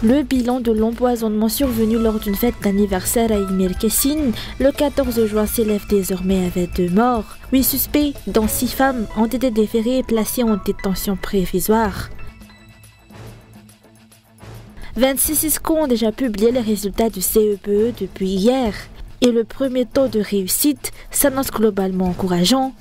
Le bilan de l'empoisonnement survenu lors d'une fête d'anniversaire à Imir-Kessin le 14 juin s'élève désormais à 22 morts. 8 suspects, dont 6 femmes, ont été déférés et placés en détention provisoire. 26 ISCO ont déjà publié les résultats du CEPE depuis hier et le premier taux de réussite s'annonce globalement encourageant.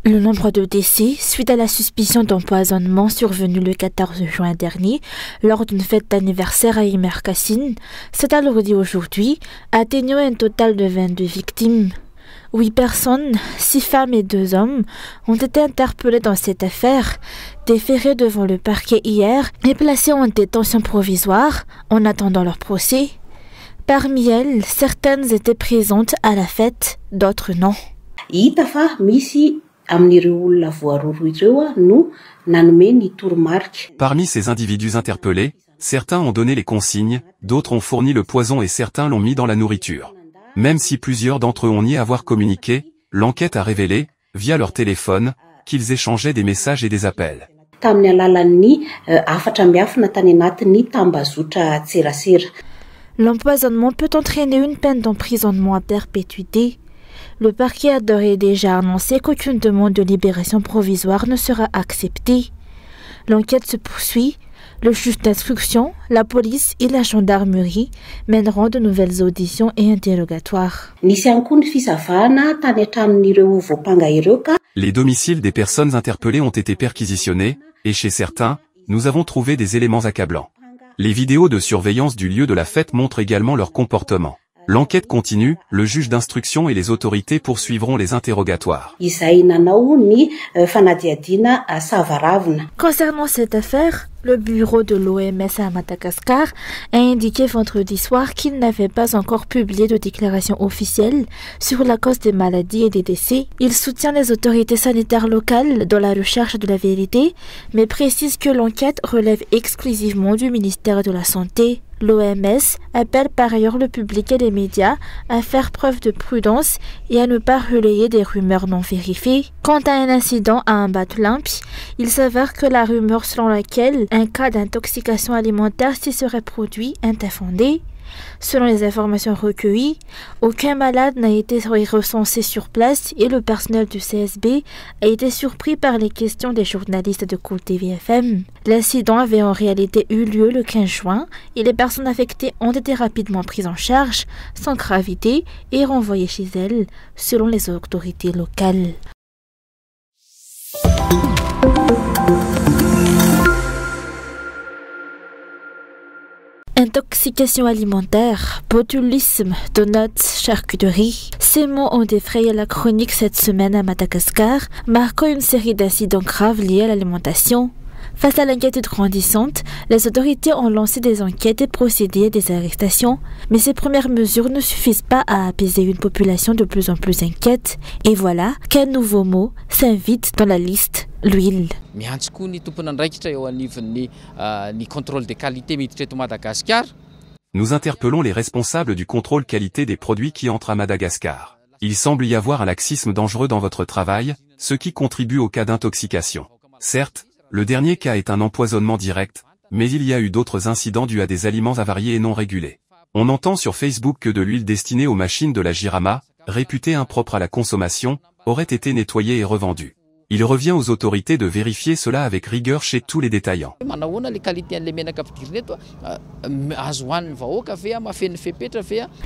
Le nombre de décès suite à la suspicion d'empoisonnement survenu le 14 juin dernier lors d'une fête d'anniversaire à Imir-Kessin s'est alourdi aujourd'hui, atteignant un total de 22 victimes. 8 personnes, 6 femmes et 2 hommes, ont été interpellés dans cette affaire, déférés devant le parquet hier et placés en détention provisoire en attendant leur procès. Parmi elles, certaines étaient présentes à la fête, d'autres non. Parmi ces individus interpellés, certains ont donné les consignes, d'autres ont fourni le poison et certains l'ont mis dans la nourriture. Même si plusieurs d'entre eux ont nié avoir communiqué, l'enquête a révélé, via leur téléphone, qu'ils échangeaient des messages et des appels. L'empoisonnement peut entraîner une peine d'emprisonnement à perpétuité. Le parquet a d'ores et déjà annoncé qu'aucune demande de libération provisoire ne sera acceptée. L'enquête se poursuit. Le juge d'instruction, la police et la gendarmerie mèneront de nouvelles auditions et interrogatoires. Les domiciles des personnes interpellées ont été perquisitionnés, et chez certains, nous avons trouvé des éléments accablants. Les vidéos de surveillance du lieu de la fête montrent également leur comportement. L'enquête continue, le juge d'instruction et les autorités poursuivront les interrogatoires. Concernant cette affaire, le bureau de l'OMS à Madagascar a indiqué vendredi soir qu'il n'avait pas encore publié de déclaration officielle sur la cause des maladies et des décès. Il soutient les autorités sanitaires locales dans la recherche de la vérité, mais précise que l'enquête relève exclusivement du ministère de la Santé. L'OMS appelle par ailleurs le public et les médias à faire preuve de prudence et à ne pas relayer des rumeurs non vérifiées. Quant à un incident à un Batlampi, il s'avère que la rumeur selon laquelle un cas d'intoxication alimentaire s'y serait produit est infondée. Selon les informations recueillies, aucun malade n'a été recensé sur place et le personnel du CSB a été surpris par les questions des journalistes de Cool TV FM. L'incident avait en réalité eu lieu le 15 juin et les personnes affectées ont été rapidement prises en charge, sans gravité et renvoyées chez elles, selon les autorités locales. Intoxication alimentaire, botulisme, donuts, charcuterie. Ces mots ont défrayé la chronique cette semaine à Madagascar, marquant une série d'incidents graves liés à l'alimentation. Face à l'inquiétude grandissante, les autorités ont lancé des enquêtes et procédé à des arrestations. Mais ces premières mesures ne suffisent pas à apaiser une population de plus en plus inquiète. Et voilà qu'un nouveau mot s'invite dans la liste. L'huile. Nous interpellons les responsables du contrôle qualité des produits qui entrent à Madagascar. Il semble y avoir un laxisme dangereux dans votre travail, ce qui contribue au cas d'intoxication. Certes, le dernier cas est un empoisonnement direct, mais il y a eu d'autres incidents dus à des aliments avariés et non régulés. On entend sur Facebook que de l'huile destinée aux machines de la Jirama, réputée impropre à la consommation, aurait été nettoyée et revendue. Il revient aux autorités de vérifier cela avec rigueur chez tous les détaillants.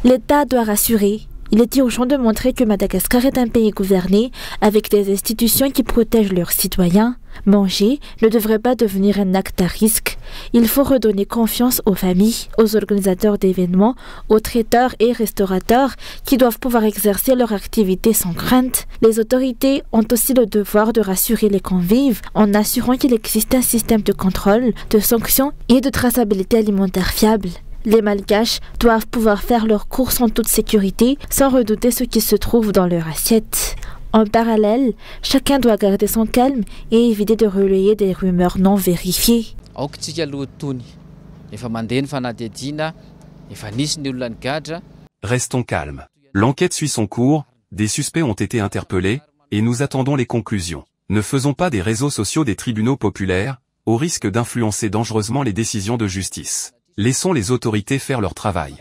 L'État doit rassurer. Il est urgent de montrer que Madagascar est un pays gouverné avec des institutions qui protègent leurs citoyens. Manger ne devrait pas devenir un acte à risque. Il faut redonner confiance aux familles, aux organisateurs d'événements, aux traiteurs et restaurateurs qui doivent pouvoir exercer leur activité sans crainte. Les autorités ont aussi le devoir de rassurer les convives en assurant qu'il existe un système de contrôle, de sanctions et de traçabilité alimentaire fiable. Les Malgaches doivent pouvoir faire leurs courses en toute sécurité sans redouter ce qui se trouve dans leur assiette. En parallèle, chacun doit garder son calme et éviter de relayer des rumeurs non vérifiées. Restons calmes. L'enquête suit son cours, des suspects ont été interpellés, et nous attendons les conclusions. Ne faisons pas des réseaux sociaux des tribunaux populaires, au risque d'influencer dangereusement les décisions de justice. Laissons les autorités faire leur travail.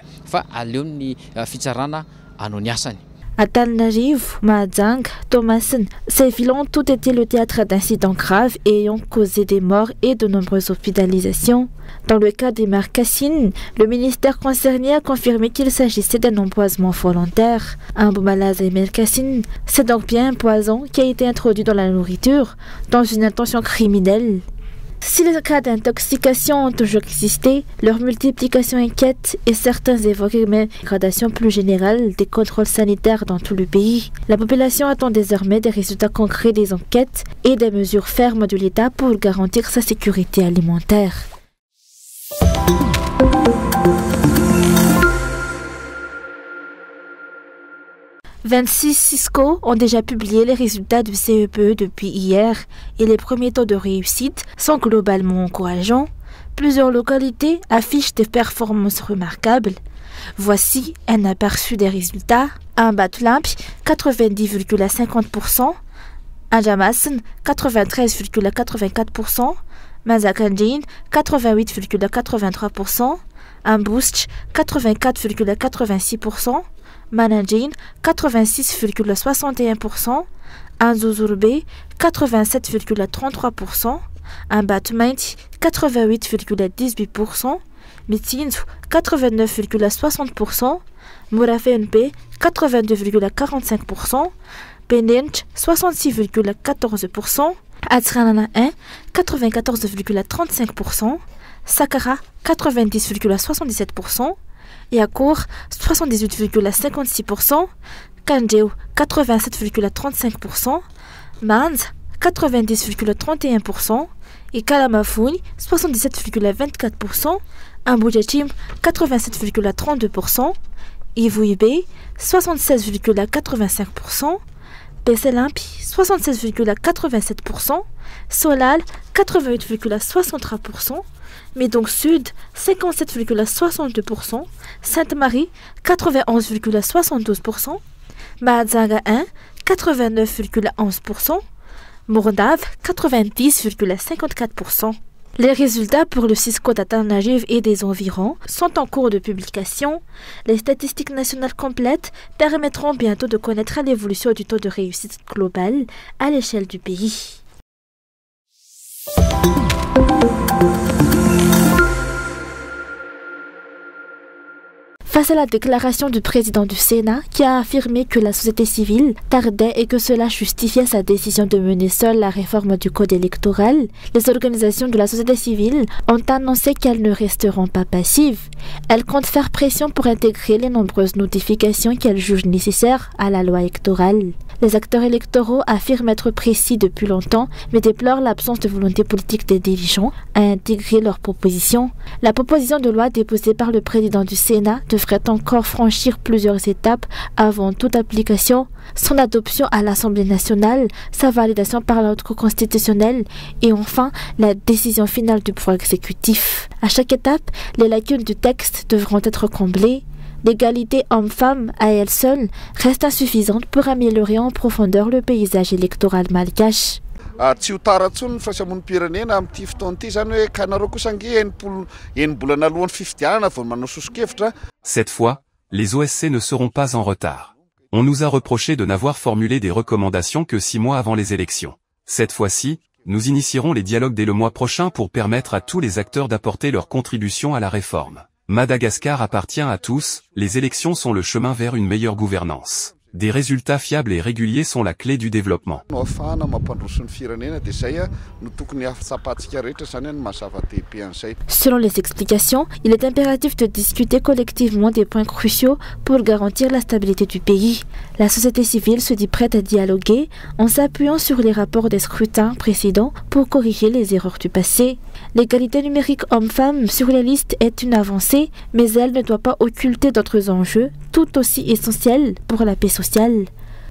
À Antananarivo, Mahajanga, Thomasin, ces villes ont toutes été le théâtre d'incidents graves et ayant causé des morts et de nombreuses hospitalisations. Dans le cas des Marcassines, le ministère concerné a confirmé qu'il s'agissait d'un empoisonnement volontaire. Un Boumalaza et Mercassine, c'est donc bien un poison qui a été introduit dans la nourriture, dans une intention criminelle. Si les cas d'intoxication ont toujours existé, leur multiplication inquiète et certains évoquent même une dégradation plus générale des contrôles sanitaires dans tout le pays. La population attend désormais des résultats concrets des enquêtes et des mesures fermes de l'État pour garantir sa sécurité alimentaire. 26 Cisco ont déjà publié les résultats du CEPE depuis hier et les premiers taux de réussite sont globalement encourageants. Plusieurs localités affichent des performances remarquables. Voici un aperçu des résultats. Un Batlampi, 90,50%, un Jamasan, 93,84%, Mazakanjin, 88,83%, un Boustch, 84,86%, Mananjin, 86,61%, un Zuzurbe, 87,33%, un Batmainti, 88,18%, Mitsinzu, 89,60%, Murafenpe, 82,45%, Penench, 66,14%, Atsranana 1, 94,35%, Sakara, 90,77%, Yakour, 78,56%, Kanjeo, 87,35%, Manz, 90,31%, et Kalamafuni, 77,24%, Ambujachim, 87,32%, Ivuibe, 76,85%, Pesselimpi, 76,87%, Solal, 88,63%, Médong Sud, 57,62%, Sainte-Marie, 91,72%, Mahajanga 1, 89,11%, Mourdave, 90,54%. Les résultats pour le Cisco d'Antananarivo et des environs sont en cours de publication. Les statistiques nationales complètes permettront bientôt de connaître l'évolution du taux de réussite global à l'échelle du pays. Face à la déclaration du président du Sénat qui a affirmé que la société civile tardait et que cela justifiait sa décision de mener seule la réforme du code électoral, les organisations de la société civile ont annoncé qu'elles ne resteront pas passives. Elles comptent faire pression pour intégrer les nombreuses notifications qu'elles jugent nécessaires à la loi électorale. Les acteurs électoraux affirment être précis depuis longtemps, mais déplorent l'absence de volonté politique des dirigeants à intégrer leurs propositions. La proposition de loi déposée par le président du Sénat devrait encore franchir plusieurs étapes avant toute application, son adoption à l'Assemblée nationale, sa validation par l'ordre constitutionnel et enfin la décision finale du pouvoir exécutif. À chaque étape, les lacunes du texte devront être comblées. L'égalité homme-femme à elle seule reste insuffisante pour améliorer en profondeur le paysage électoral malgache. Tsy ho tara intsony ny fahasamonim-pirenena amin'ity fotoana ity zany hoe kanareo kosa ange enibolana alohan'ny fifidianana vao manao sosokevitra. Cette fois, les OSC ne seront pas en retard. On nous a reproché de n'avoir formulé des recommandations que 6 mois avant les élections. Cette fois-ci, nous initierons les dialogues dès le mois prochain pour permettre à tous les acteurs d'apporter leur contribution à la réforme. Madagascar appartient à tous, les élections sont le chemin vers une meilleure gouvernance. Des résultats fiables et réguliers sont la clé du développement. Selon les explications, il est impératif de discuter collectivement des points cruciaux pour garantir la stabilité du pays. La société civile se dit prête à dialoguer en s'appuyant sur les rapports des scrutins précédents pour corriger les erreurs du passé. L'égalité numérique homme-femme sur les listes est une avancée, mais elle ne doit pas occulter d'autres enjeux tout aussi essentiels pour la paix sociale.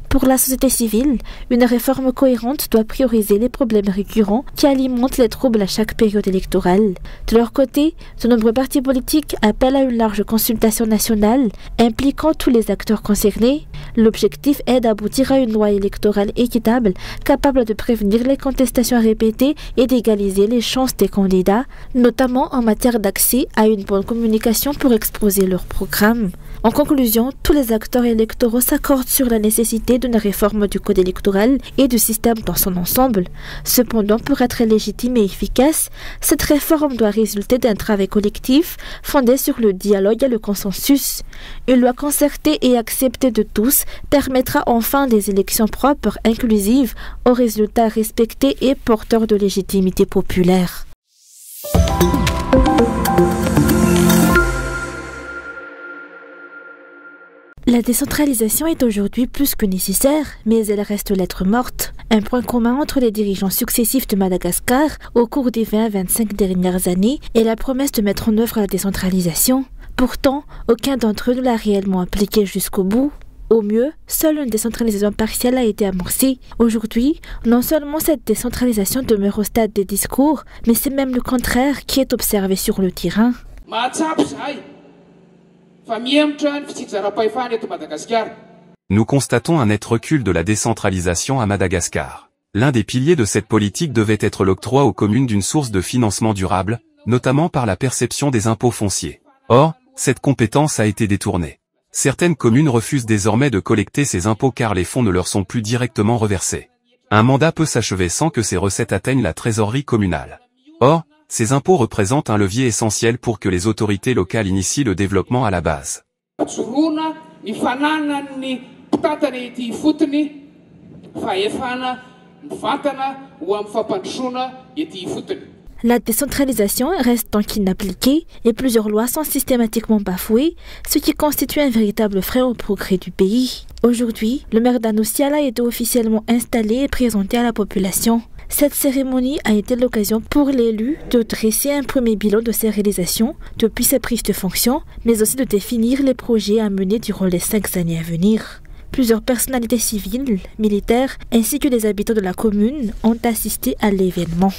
Pour la société civile, une réforme cohérente doit prioriser les problèmes récurrents qui alimentent les troubles à chaque période électorale. De leur côté, de nombreux partis politiques appellent à une large consultation nationale impliquant tous les acteurs concernés. L'objectif est d'aboutir à une loi électorale équitable, capable de prévenir les contestations répétées et d'égaliser les chances des candidats, notamment en matière d'accès à une bonne communication pour exposer leur programme. En conclusion, tous les acteurs électoraux s'accordent sur la nécessité d'une réforme du code électoral et du système dans son ensemble. Cependant, pour être légitime et efficace, cette réforme doit résulter d'un travail collectif fondé sur le dialogue et le consensus. Une loi concertée et acceptée de tous permettra enfin des élections propres, inclusives, aux résultats respectés et porteurs de légitimité populaire. La décentralisation est aujourd'hui plus que nécessaire, mais elle reste lettre morte. Un point commun entre les dirigeants successifs de Madagascar au cours des 20 à 25 dernières années est la promesse de mettre en œuvre la décentralisation. Pourtant, aucun d'entre eux ne l'a réellement appliquée jusqu'au bout. Au mieux, seule une décentralisation partielle a été amorcée. Aujourd'hui, non seulement cette décentralisation demeure au stade des discours, mais c'est même le contraire qui est observé sur le terrain. Nous constatons un net recul de la décentralisation à Madagascar. L'un des piliers de cette politique devait être l'octroi aux communes d'une source de financement durable, notamment par la perception des impôts fonciers. Or, cette compétence a été détournée. Certaines communes refusent désormais de collecter ces impôts car les fonds ne leur sont plus directement reversés. Un mandat peut s'achever sans que ces recettes atteignent la trésorerie communale. Or, ces impôts représentent un levier essentiel pour que les autorités locales initient le développement à la base. La décentralisation reste donc inappliquée et plusieurs lois sont systématiquement bafouées, ce qui constitue un véritable frein au progrès du pays. Aujourd'hui, le maire d'Anoussial a été officiellement installé et présenté à la population. Cette cérémonie a été l'occasion pour l'élu de dresser un premier bilan de ses réalisations depuis sa prise de fonction, mais aussi de définir les projets à mener durant les 5 années à venir. Plusieurs personnalités civiles, militaires, ainsi que des habitants de la commune ont assisté à l'événement.